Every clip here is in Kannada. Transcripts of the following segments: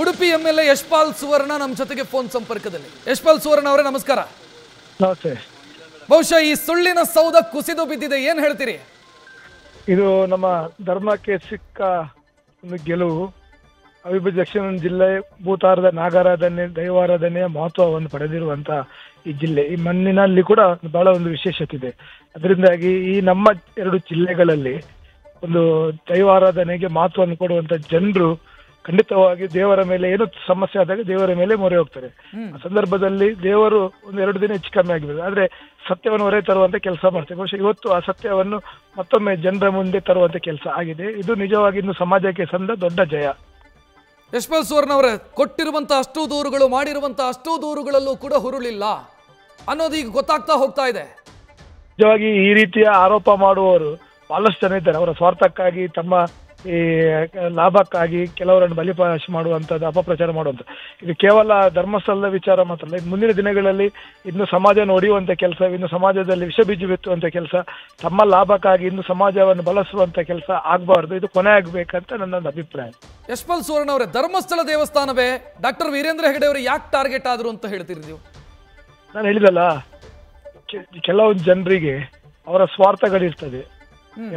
ಉಡುಪಿ MLA ಯಶ್ಪಾಲ್ ಸುವರ್ಣ ನಮ್ಮ ಜೊತೆಗೆ ಫೋನ್ ಸಂಪರ್ಕದಲ್ಲಿ. ಯಶ್ಪಾಲ್ ಸುವರ್ಣ ಅವರೇ ನಮಸ್ಕಾರ. ನಮಸ್ತೆ. ಬಹುಶಃ ಈ ಸುಳ್ಳಿನ ಸೌಧ ಕುಸಿದು ಬಿದ್ದಿದೆ, ಏನ್ ಹೇಳ್ತೀರಿ? ಇದು ನಮ್ಮ ಧರ್ಮಕ್ಕೆ ಸಿಕ್ಕ ಒಂದು ಗೆಲುವು. ಅವಿಭಜಿತ ದಕ್ಷಿಣ ಜಿಲ್ಲೆ ಭೂತಾರದ ನಾಗಾರಾಧನೆ ದೈವಾರಾಧನೆಯ ಮಹತ್ವವನ್ನು ಪಡೆದಿರುವಂತ ಈ ಜಿಲ್ಲೆ, ಈ ಮಣ್ಣಿನಲ್ಲಿ ಕೂಡ ಬಹಳ ಒಂದು ವಿಶೇಷತೆ ಇದೆ. ಅದರಿಂದಾಗಿ ಈ ನಮ್ಮ 2 ಜಿಲ್ಲೆಗಳಲ್ಲಿ ಒಂದು ದೈವಾರಾಧನೆಗೆ ಮಹತ್ವವನ್ನು ಕೊಡುವಂತ ಜನರು ಖಂಡಿತವಾಗಿ ದೇವರ ಮೇಲೆ ಏನು ಸಮಸ್ಯೆ ಆದಾಗ ದೇವರ ಮೇಲೆ ಮೊರೆ ಹೋಗ್ತಾರೆ. ಆ ಸಂದರ್ಭದಲ್ಲಿ ದೇವರು 1-2 ದಿನ ಹೆಚ್ಚು ಕಮ್ಮಿ ಆಗಿಬಿಡುತ್ತೆ, ಆದ್ರೆ ಸತ್ಯವನ್ನು ಹೊರೆ ತರುವಂತ ಕೆಲಸ ಮಾಡ್ತೇವೆ. ಬಹುಶಃ ಇವತ್ತು ಆ ಸತ್ಯವನ್ನು ಮತ್ತೊಮ್ಮೆ ಜನರ ಮುಂದೆ ತರುವಂತ ಕೆಲಸ ಆಗಿದೆ. ಇದು ನಿಜವಾಗಿ ಇನ್ನು ಸಮಾಜಕ್ಕೆ ಸಂದ ದೊಡ್ಡ ಜಯ. ಯಶ್ಪಾಲ್ ಸುವರ್ಣ ಅವರೇ, ಕೊಟ್ಟಿರುವಂತ ಅಷ್ಟು ದೂರುಗಳು, ಮಾಡಿರುವಂತ ಅಷ್ಟು ದೂರುಗಳಲ್ಲೂ ಕೂಡ ಹುರುಳಿಲ್ಲ ಅನ್ನೋದು ಈಗ ಗೊತ್ತಾಗ್ತಾ ಹೋಗ್ತಾ ಇದೆ. ನಿಜವಾಗಿ ಈ ರೀತಿಯ ಆರೋಪ ಮಾಡುವವರು ಬಹಳಷ್ಟು ಜನ ಇದ್ದಾರೆ. ಅವರ ಸ್ವಾರ್ಥಕ್ಕಾಗಿ, ತಮ್ಮ ಈ ಲಾಭಕ್ಕಾಗಿ ಕೆಲವರನ್ನು ಬಲಿಪಾಶ ಮಾಡುವಂಥದ್ದು, ಅಪಪ್ರಚಾರ ಮಾಡುವಂಥ. ಇದು ಕೇವಲ ಧರ್ಮಸ್ಥಳದ ವಿಚಾರ ಮಾತ್ರ ಅಲ್ಲ. ಮುಂದಿನ ದಿನಗಳಲ್ಲಿ ಇನ್ನು ಸಮಾಜ ಒಡೆಯುವಂಥ ಕೆಲಸ, ಇನ್ನು ಸಮಾಜದಲ್ಲಿ ವಿಷ ಬೀಜ ಬಿತ್ತುವಂಥ ಕೆಲಸ, ತಮ್ಮ ಲಾಭಕ್ಕಾಗಿ ಇನ್ನು ಸಮಾಜವನ್ನು ಬಳಸುವಂಥ ಕೆಲಸ ಆಗಬಾರ್ದು. ಇದು ಕೊನೆ ಆಗ್ಬೇಕಂತ ನನ್ನ ಅಭಿಪ್ರಾಯ. ಯಶ್ಪಾಲ್ ಸುವರ್ಣ ಅವರೇ, ಧರ್ಮಸ್ಥಳ ದೇವಸ್ಥಾನವೇ ಡಾಕ್ಟರ್ ವೀರೇಂದ್ರ ಹೆಗಡೆ ಅವರು ಯಾಕೆ ಟಾರ್ಗೆಟ್ ಆದ್ರು ಅಂತ ಹೇಳ್ತೀರಿ ನೀವು? ನಾನು ಹೇಳಿದಲ್ಲ, ಕೆಲವೊಂದು ಜನರಿಗೆ ಅವರ ಸ್ವಾರ್ಥಗಳಿರ್ತದೆ.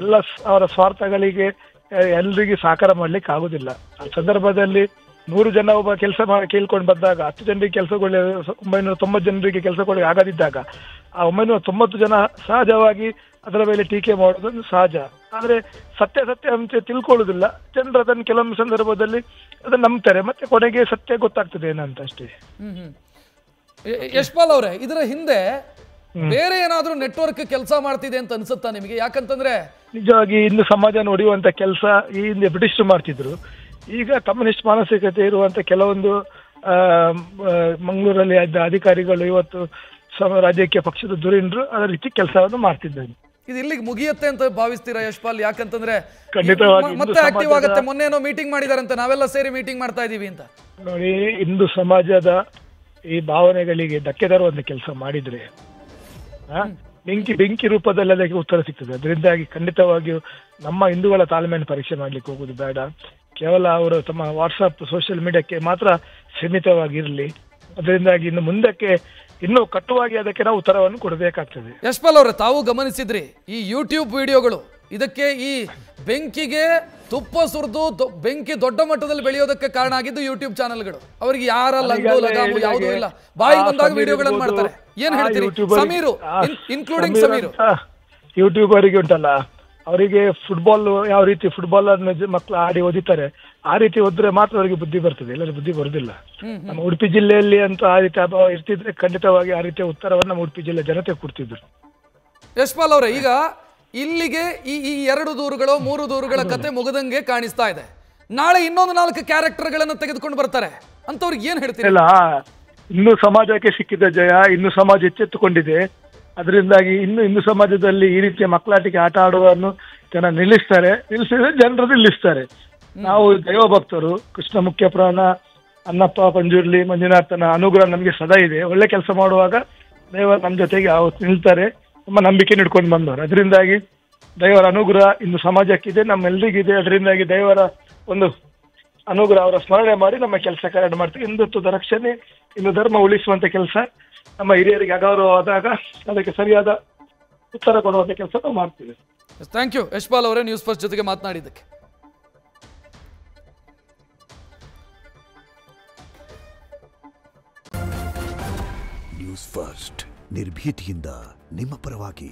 ಎಲ್ಲ ಅವರ ಸ್ವಾರ್ಥಗಳಿಗೆ ಎಲ್ರಿಗೆ ಸಹಕಾರ ಮಾಡ್ಲಿಕ್ಕೆ ಆಗುದಿಲ್ಲ. ಆ ಸಂದರ್ಭದಲ್ಲಿ 100 ಜನ ಒಬ್ಬ ಕೆಲಸ ಕೇಳ್ಕೊಂಡು ಬಂದಾಗ 10 ಜನರಿಗೆ ಕೆಲಸ ಕೊಡಲಿ, 990 ಜನರಿಗೆ ಕೆಲಸ ಕೊಡಲಿ ಆಗದಿದ್ದಾಗ ಆ 990 ಜನ ಸಹಜವಾಗಿ ಅದರ ಮೇಲೆ ಟೀಕೆ ಮಾಡೋದು ಸಹಜ. ಆದ್ರೆ ಸತ್ಯ ಅಂತ ತಿಳ್ಕೊಳ್ಳುದಿಲ್ಲ ಜನರು. ಅದನ್ನು ಕೆಲವೊಂದು ಸಂದರ್ಭದಲ್ಲಿ ಅದನ್ನ ನಂಬ್ತಾರೆ, ಮತ್ತೆ ಕೊನೆಗೆ ಸತ್ಯ ಗೊತ್ತಾಗ್ತದೆ ಏನಂತ ಅಷ್ಟೇ. ಯಶ್ಪಾಲ್ ಅವರೇ, ಇದರ ಹಿಂದೆ ಬೇರೆ ಏನಾದ್ರೂ ನೆಟ್ವರ್ಕ್ ಕೆಲಸ ಮಾಡ್ತಿದೆ ಅಂತ ಅನ್ಸುತ್ತಾ ನಿಮಗೆ? ಯಾಕಂತಂದ್ರೆ ನಿಜವಾಗಿ ಇನ್ನು ಸಮಾಜ ನೋಡುವಂತ ಕೆಲಸ ಈ ಹಿಂದೆ ಬ್ರಿಟಿಷ್ ಮಾಡ್ತಿದ್ರು. ಈಗ ಕಮ್ಯುನಿಸ್ಟ್ ಮಾನಸಿಕತೆ ಇರುವಂತ ಕೆಲವೊಂದು ಮಂಗಳೂರಲ್ಲಿ ಇದ್ದ ಅಧಿಕಾರಿಗಳು ಇವತ್ತು ರಾಜ್ಯಕ್ಕೆ ಪಕ್ಷದ ಧುರೀಣರು ಅದೇ ರೀತಿ ಕೆಲಸವನ್ನು ಮಾಡ್ತಿದ್ದಾರೆ. ಇದು ಇಲ್ಲಿಗೆ ಮುಗಿಯುತ್ತೆ ಅಂತ ಭಾವಿಸ್ತೀರಾ ಯಶ್ಪಾಲ್? ಯಾಕಂತಂದ್ರೆ ಖಂಡಿತವಾಗಿ ಮತ್ತೆ ಆಕ್ಟಿವ್ ಆಗುತ್ತೆ. ಮೊನ್ನೆ ಏನೋ ಮೀಟಿಂಗ್ ಮಾಡಿದಾರಂತೆ, ನಾವೆಲ್ಲ ಸೇರಿ ಮೀಟಿಂಗ್ ಮಾಡ್ತಾ ಇದೀವಿ ಅಂತ. ನೋಡಿ, ಹಿಂದೂ ಸಮಾಜದ ಈ ಭಾವನೆಗಳಿಗೆ ಧಕ್ಕೆ ತರುವಂತ ಕೆಲಸ ಮಾಡಿದ್ರೆ ಬೆಂಕಿ ರೂಪದಲ್ಲಿ ಅದಕ್ಕೆ ಉತ್ತರ ಸಿಗ್ತದೆ. ಅದರಿಂದಾಗಿ ಖಂಡಿತವಾಗಿಯೂ ನಮ್ಮ ಹಿಂದೂಗಳ ತಾಳ್ಮೆಯನ್ನು ಪರೀಕ್ಷೆ ಮಾಡ್ಲಿಕ್ಕೆ ಹೋಗುದು ಬೇಡ. ಕೇವಲ ಅವರು ತಮ್ಮ ವಾಟ್ಸಪ್ ಸೋಷಿಯಲ್ ಮೀಡಿಯಾಕ್ಕೆ ಮಾತ್ರ ಸೀಮಿತವಾಗಿರಲಿ. ಅದರಿಂದಾಗಿ ಇನ್ನು ಮುಂದಕ್ಕೆ ಇನ್ನೂ ಕಟ್ಟುವಾಗಿ ಅದಕ್ಕೆ ನಾವು ಉತ್ತರವನ್ನು ಕೊಡಬೇಕಾಗ್ತದೆ. ಯಶ್ಪಾಲ್ ಅವರೇ, ತಾವು ಗಮನಿಸಿದ್ರಿ ಈ ಯೂಟ್ಯೂಬ್ ವಿಡಿಯೋಗಳು, ಇದಕ್ಕೆ ಈ ಬೆಂಕಿಗೆ ತುಪ್ಪ ಸುರಿದು ಬೆಂಕಿ ದೊಡ್ಡ ಮಟ್ಟದಲ್ಲಿ ಬೆಳೆಯೋದಕ್ಕೆ ಕಾರಣ ಆಗಿದ್ದು ಯೂಟ್ಯೂಬ್ ಚಾನೆಲ್ಗಳು. ಅವರಿಗೆ ಯಾರ ಲಂಗು ಲಗಾಮು ಯಾವುದೂ ಇಲ್ಲ, ಬಾಯಿ ಬಂದಾಗ ವಿಡಿಯೋಗಳನ್ನು ಮಾಡ್ತಾರೆ. ಏನ್ ಹೇಳ್ತೀರಿ? ಸಮೀರು ಇನ್ಕ್ಲೂಡಿಂಗ್ ಸಮೀರು ಯೂಟ್ಯೂಬರಿಗೆ ಉಂಟಲ್ಲ, ಅವರಿಗೆ ಫುಟ್ಬಾಲ್ ಯಾವ ರೀತಿ ಫುಟ್ಬಾಲ್ ಮಕ್ಕಳು ಆಡಿ ಓದಿತಾರೆ, ಆ ರೀತಿ ಓದಿದ್ರೆ ಮಾತ್ರ ಅವರಿಗೆ ಬುದ್ಧಿ ಬರ್ತದೆ, ಎಲ್ಲರೂ ಬುದ್ಧಿ ಬರುದಿಲ್ಲ. ನಮ್ಮ ಉಡುಪಿ ಜಿಲ್ಲೆಯಲ್ಲಿ ಅಂತ ಆ ರೀತಿ ಅಭಾವ ಇರ್ತಿದ್ರೆ ಖಂಡಿತವಾಗಿ ಆ ರೀತಿಯ ಉತ್ತರವನ್ನು ನಮ್ಮ ಉಡುಪಿ ಜಿಲ್ಲೆ ಜನತೆ ಕೊಡ್ತಿದ್ರು. ಯಶ್ಪಾಲ್ ಅವರೇ, ಈಗ ಇಲ್ಲಿಗೆ ಈ 2 ದೂರುಗಳು 3 ದೂರುಗಳ ಕತೆ ಮುಗದಂಗೆ ಕಾಣಿಸ್ತಾ ಇದೆ. ನಾಳೆ ಇನ್ನೊಂದು 4 ಕ್ಯಾರೆಕ್ಟರ್ಗಳನ್ನು ತೆಗೆದುಕೊಂಡು ಬರ್ತಾರೆ ಅಂತವ್ರಿಗೆ ಏನ್ ಹೇಳ್ತೀರಿ? ಇನ್ನು ಸಮಾಜಕ್ಕೆ ಸಿಕ್ಕಿದ ಜಯ, ಇನ್ನು ಸಮಾಜ ಎಚ್ಚೆತ್ತುಕೊಂಡಿದೆ. ಅದರಿಂದಾಗಿ ಇನ್ನು ಸಮಾಜದಲ್ಲಿ ಈ ರೀತಿಯ ಮಕ್ಕಳಾಟಿಕೆ ಆಟ ಆಡುವನ್ನು ಜನ ನಿಲ್ಲಿಸಿದ್ರೆ ಜನರು ನಿಲ್ಲಿಸ್ತಾರೆ. ನಾವು ದೈವ ಭಕ್ತರು, ಕೃಷ್ಣ ಮುಖ್ಯ ಪ್ರಾಣ, ಅನ್ನಪ್ಪ ಪಂಜುರ್ಲಿ ಮಂಜುನಾಥನ ಅನುಗ್ರಹ ನಮಗೆ ಸದಾ ಇದೆ. ಒಳ್ಳೆ ಕೆಲಸ ಮಾಡುವಾಗ ದೈವ ನಮ್ಮ ಜೊತೆಗೆ ನಿಲ್ತಾರೆ, ನಮ್ಮ ನಂಬಿಕೆ ಹಿಡ್ಕೊಂಡು ಬಂದವರು. ಅದರಿಂದಾಗಿ ದೈವರ ಅನುಗ್ರಹ ಇನ್ನು ಸಮಾಜಕ್ಕಿದೆ, ನಮ್ಮೆಲ್ಲರಿಗಿದೆ. ಅದರಿಂದಾಗಿ ದೈವರ ಒಂದು ಅನುಗ್ರಹ ಅವರ ಸ್ಮರಣೆ ಮಾಡಿ ನಮ್ಮ ಕೆಲಸ ಕಾರ್ಯ ಮಾಡ್ತೀವಿ. ಹಿಂದುತ್ವದ ರಕ್ಷಣೆ, ಇನ್ನು ಧರ್ಮ ಉಳಿಸುವಂತ ಕೆಲಸ, ನಮ್ಮ ಹಿರಿಯರಿಗೆ ಅಗೌರವ ಆದಾಗ ಅದಕ್ಕೆ ಸರಿಯಾದ ಉತ್ತರ ಕೊಡುವಂತ ಕೆಲಸ ನಾವು ಮಾಡ್ತೀವಿ. ಥ್ಯಾಂಕ್ ಯು ಯಶ್ಪಾಲ್ ಅವರೇ, ನ್ಯೂಸ್ ಫಸ್ಟ್ ಜೊತೆಗೆ ಮಾತನಾಡಿದ್ದಕ್ಕೆ. ನ್ಯೂಸ್ ಫಸ್ಟ್ ನಿರ್ಭೀತಿಯಿಂದ ನಿಮ್ಮ ಪರವಾಗಿ.